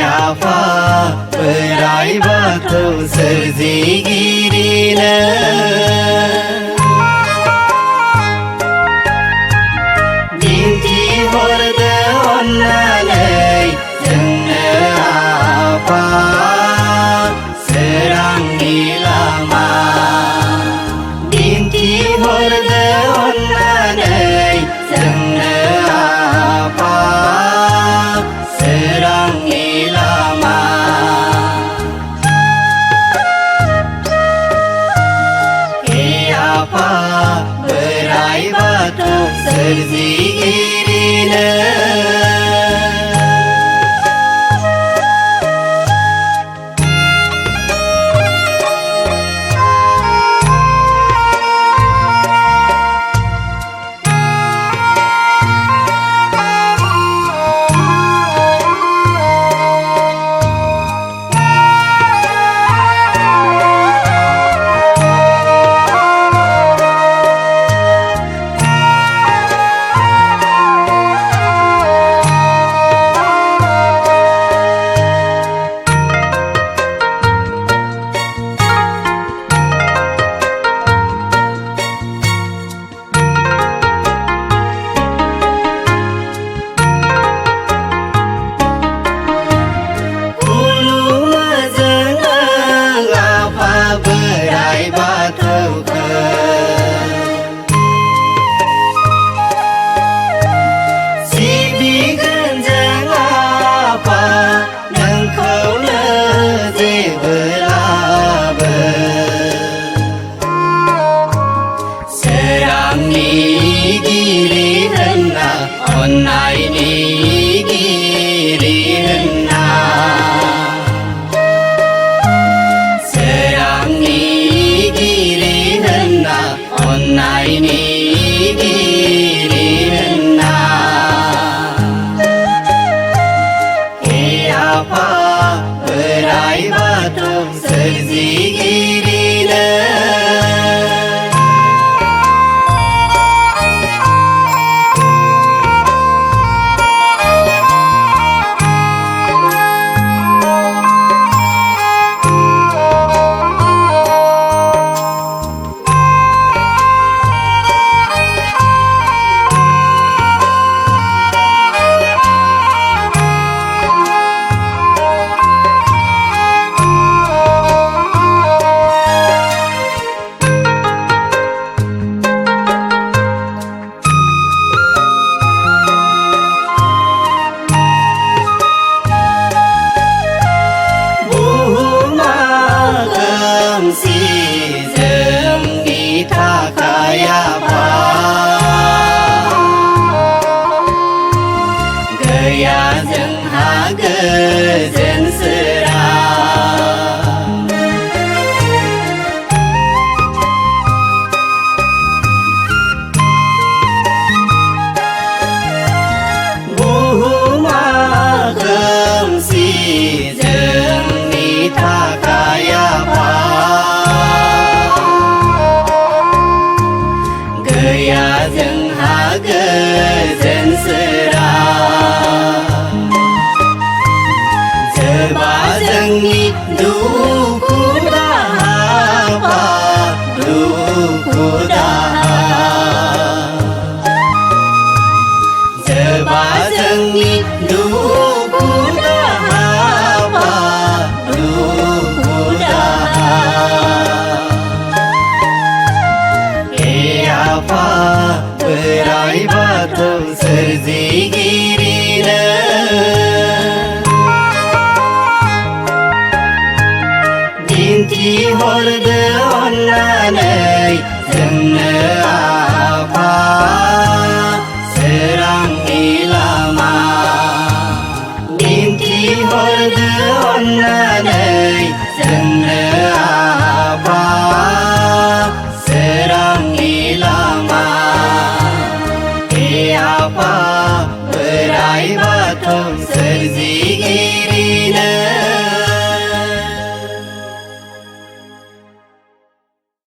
apa berai batu serjigirina Dinti horda onnanai jengna apa serang ilama Dinti horda onnanai jengna apa serang ilama apa berai batu serjigirina Onnai ni girina serang ni girina onnai ni girina apa berai batu serjigirina Gaya jeng haga jen serang Buhuma gemsi jeng nita kaya pa Gaya jeng haga jen serang Jebajengni duku dahapa duku daha Jebajengni duku dahapa duku daha apa berai batu serjigirina Dinti horda onnanai jengna apa serang ilama Dinti horda onnanai jengna apa serang ilama apa berai batu serjigirina